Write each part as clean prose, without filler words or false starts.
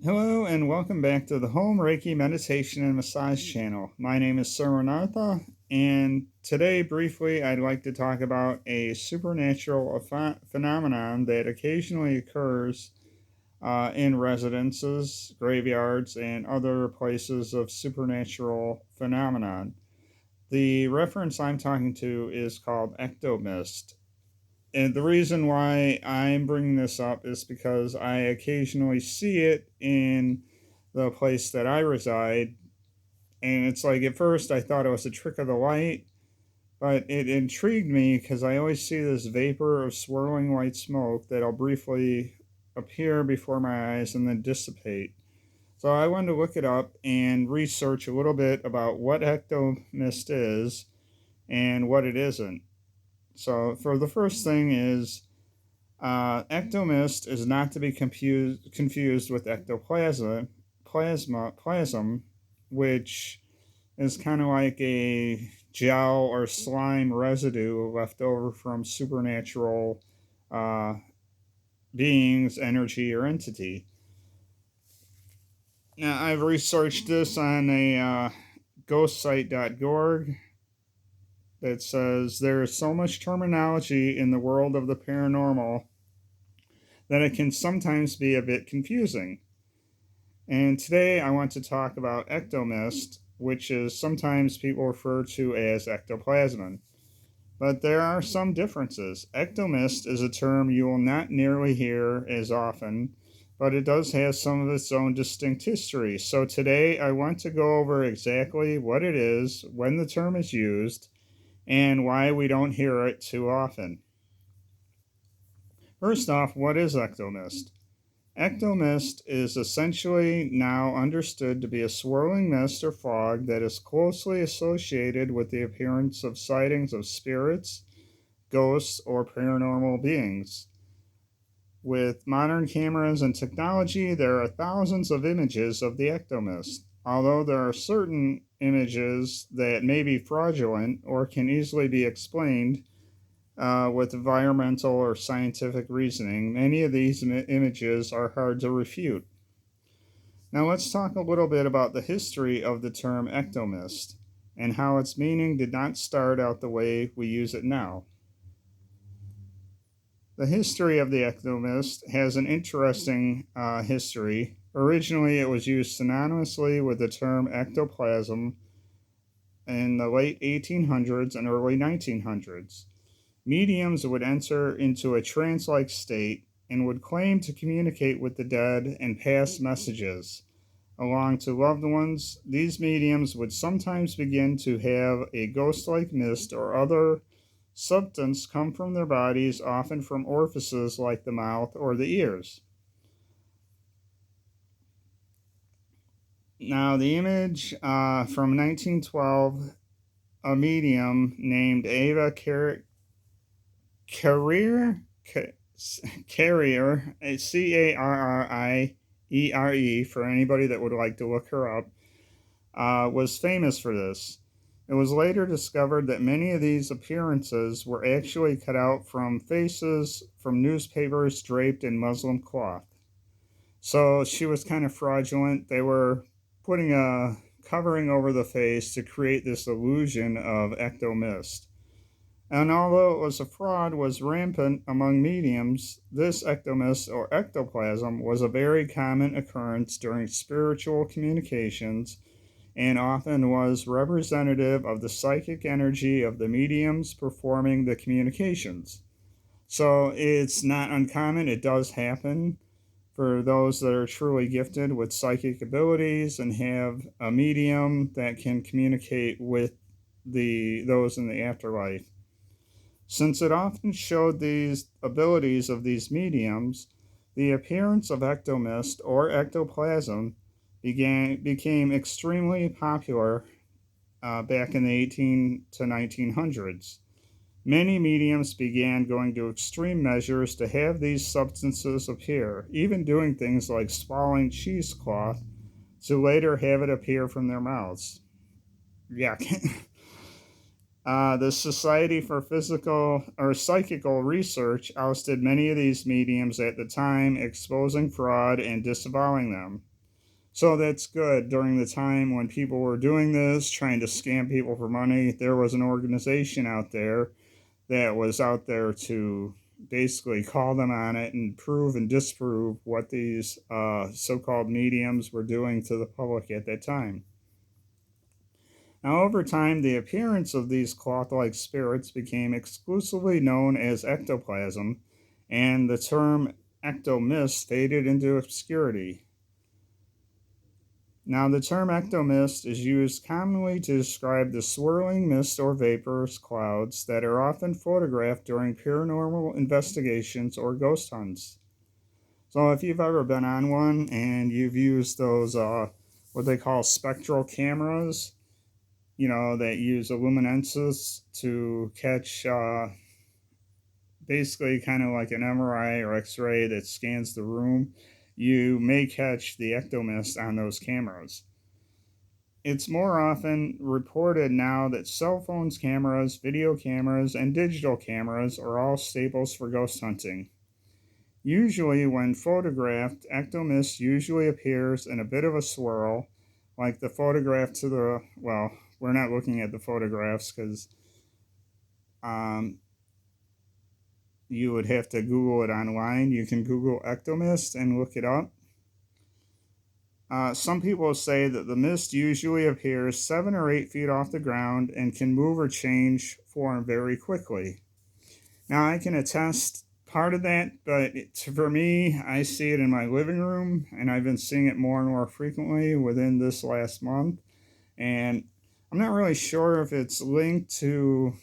Hello and welcome back to the Home Reiki Meditation and Massage channel. My name is Sirmanartha, and today, briefly, I'd like to talk about a supernatural phenomenon that occasionally occurs in residences, graveyards, and other places of supernatural phenomenon. The reference I'm talking to is called Ecto Mist. And the reason why I'm bringing this up is because I occasionally see it in the place that I reside. And it's like at first I thought it was a trick of the light, but it intrigued me because I always see this vapor of swirling white smoke that'll briefly appear before my eyes and then dissipate. So I wanted to look it up and research a little bit about what ectomist is and what it isn't. So for the first thing is ectomist is not to be confused with ectoplasm, which is kind of like a gel or slime residue left over from supernatural uh, beings, energy, or entity. Now, I've researched this on a ghostsite.org that says there is so much terminology in the world of the paranormal that it can sometimes be a bit confusing. And today I want to talk about ectomist, which is sometimes people refer to as ectoplasm. But there are some differences. Ectomist is a term you will not nearly hear as often, but it does have some of its own distinct history. So today I want to go over exactly what it is, when the term is used, and why we don't hear it too often. First off, what is ectomist? Ectomist is essentially now understood to be a swirling mist or fog that is closely associated with the appearance of sightings of spirits, ghosts, or paranormal beings. With modern cameras and technology, there are thousands of images of the ectomist. Although there are certain images that may be fraudulent or can easily be explained with environmental or scientific reasoning, many of these images are hard to refute. Now let's talk a little bit about the history of the term ectomist and how its meaning did not start out the way we use it now. The history of the ectomist has an interesting history. Originally, it was used synonymously with the term ectoplasm in the late 1800s and early 1900s. Mediums would enter into a trance like state and would claim to communicate with the dead and pass messages along to loved ones. These mediums would sometimes begin to have a ghost like mist or other substance come from their bodies, often from orifices like the mouth or the ears. Now, the image from 1912, a medium named Ava Carrier, Carrier, Carriere, for anybody that would like to look her up, was famous for this. It was later discovered that many of these appearances were actually cut out from faces from newspapers draped in muslin cloth. So she was kind of fraudulent. They were putting a covering over the face to create this illusion of ectomist. And although it was a fraud was rampant among mediums, this ectomist or ectoplasm was a very common occurrence during spiritual communications and often was representative of the psychic energy of the mediums performing the communications. So it's not uncommon, it does happen for those that are truly gifted with psychic abilities and have a medium that can communicate with those in the afterlife. Since it often showed these abilities of these mediums, the appearance of ectomist or ectoplasm became extremely popular back in the 18 to 1900s. Many mediums began going to extreme measures to have these substances appear, even doing things like swallowing cheesecloth to later have it appear from their mouths. Yuck. The Society for Physical or Psychical Research ousted many of these mediums at the time, exposing fraud and disavowing them. So that's good. During the time when people were doing this, trying to scam people for money, there was an organization out there that was out there to basically call them on it and prove and disprove what these so called mediums were doing to the public at that time. Now, over time, the appearance of these cloth like spirits became exclusively known as ectoplasm, and the term Ecto Mist faded into obscurity. Now, the term Ecto Mist is used commonly to describe the swirling mist or vaporous clouds that are often photographed during paranormal investigations or ghost hunts. So, if you've ever been on one and you've used those, what they call spectral cameras, that use luminescence to catch basically kind of like an MRI or X-ray that scans the room, you may catch the ectomist on those cameras. It's more often reported now that cell phones cameras, video cameras, and digital cameras are all staples for ghost hunting. Usually, when photographed, ectomist usually appears in a bit of a swirl, like the photograph to the, well, we're not looking at the photographs because you would have to Google it online. You can Google ectomist and look it up. Some people say that the mist usually appears 7 or 8 feet off the ground and can move or change form very quickly. Now, I can attest part of that, but for me, I see it in my living room, and I've been seeing it more and more frequently within this last month. And I'm not really sure if it's linked to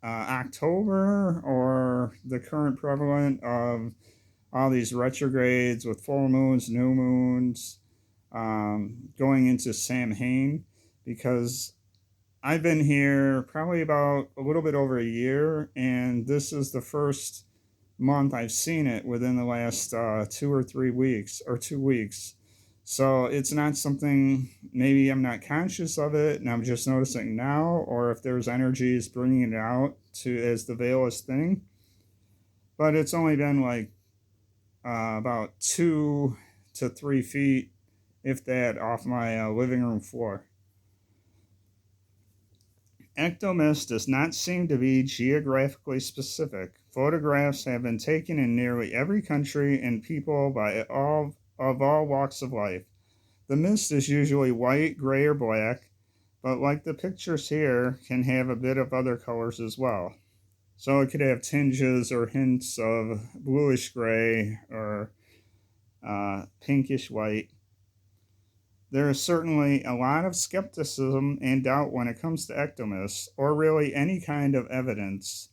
October or the current prevalent of all these retrogrades with full moons, new moons, going into Samhain, because I've been here probably about a little bit over a year, and this is the first month I've seen it within the last 2 or 3 weeks, or 2 weeks. So it's not something, maybe I'm not conscious of it and I'm just noticing now, or if there's energies bringing it out to as the veilest thing. But it's only been like about 2 to 3 feet, if that, off my living room floor. Ectomist does not seem to be geographically specific. Photographs have been taken in nearly every country and people by all walks of life. The mist is usually white, gray, or black, but like the pictures here, can have a bit of other colors as well. So it could have tinges or hints of bluish gray or pinkish white. There is certainly a lot of skepticism and doubt when it comes to ectomists, or really any kind of evidence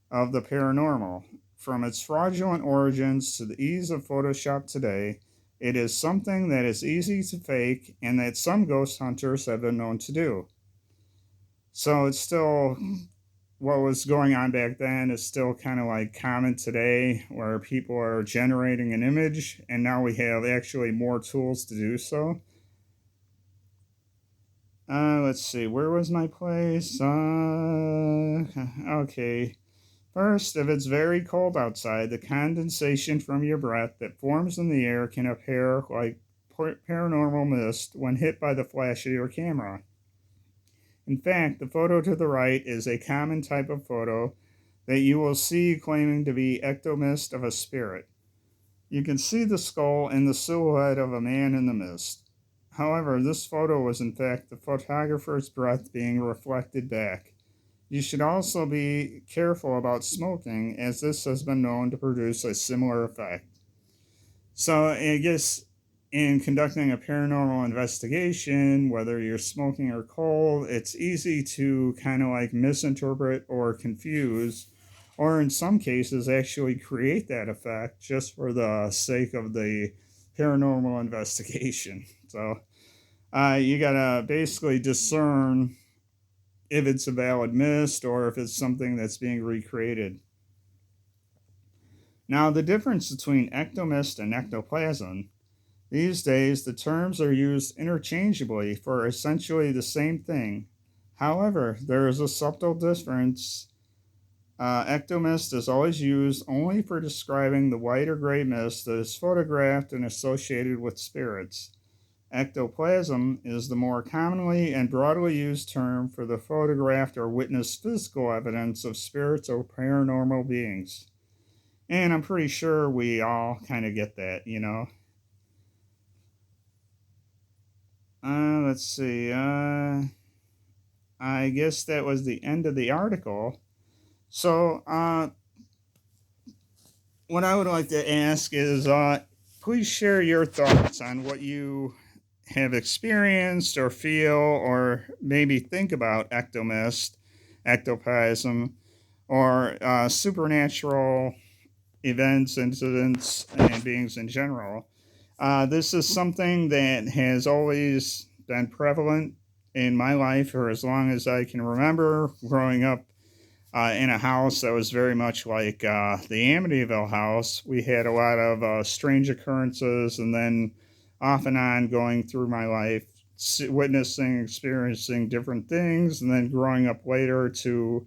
of the paranormal. From its fraudulent origins to the ease of Photoshop today, it is something that is easy to fake and that some ghost hunters have been known to do. So it's still, what was going on back then is still kind of like common today, where people are generating an image, and now we have actually more tools to do so. Let's see, where was my place? Okay. First, if it's very cold outside, the condensation from your breath that forms in the air can appear like paranormal mist when hit by the flash of your camera. In fact, the photo to the right is a common type of photo that you will see claiming to be ectomist of a spirit. You can see the skull and the silhouette of a man in the mist. However, this photo was in fact the photographer's breath being reflected back. You should also be careful about smoking, as this has been known to produce a similar effect. So, I guess in conducting a paranormal investigation, whether you're smoking or cold, it's easy to kind of like misinterpret or confuse, or in some cases actually create that effect just for the sake of the paranormal investigation. So, you gotta basically discern if it's a valid mist or if it's something that's being recreated. Now, the difference between ectomist and ectoplasm, these days the terms are used interchangeably for essentially the same thing. However, there is a subtle difference. Ecto Mist is always used only for describing the white or gray mist that is photographed and associated with spirits. Ectoplasm is the more commonly and broadly used term for the photographed or witnessed physical evidence of spirits or paranormal beings. And I'm pretty sure we all kind of get that, you know. Let's see. I guess that was the end of the article. So, what I would like to ask is please share your thoughts on what you have experienced or feel or maybe think about ectomist, ectoplasm, or supernatural events, incidents, and beings in general. This is something that has always been prevalent in my life for as long as I can remember, growing up in a house that was very much like the Amityville house. We had a lot of strange occurrences, and then off and on going through my life, witnessing, experiencing different things, and then growing up later to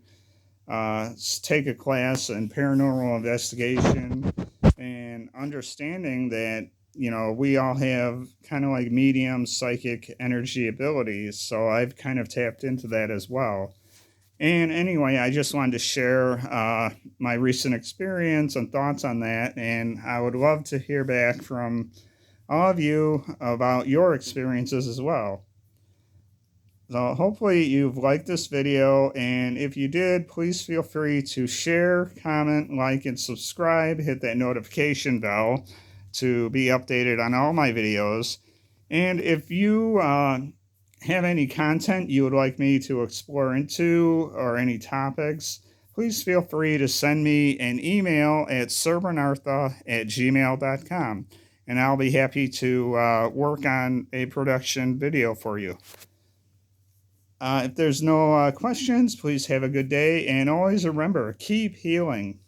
take a class in paranormal investigation and understanding that, you know, we all have kind of like medium psychic energy abilities. So I've kind of tapped into that as well. And anyway, I just wanted to share my recent experience and thoughts on that. And I would love to hear back from all of you about your experiences as well. So hopefully you've liked this video, and if you did, please feel free to share, comment, like, and subscribe. Hit that notification bell to be updated on all my videos. And if you have any content you would like me to explore into or any topics, please feel free to send me an email at Sirmanartha@gmail.com, and I'll be happy to work on a production video for you. If there's no questions, please have a good day, and always remember, keep healing.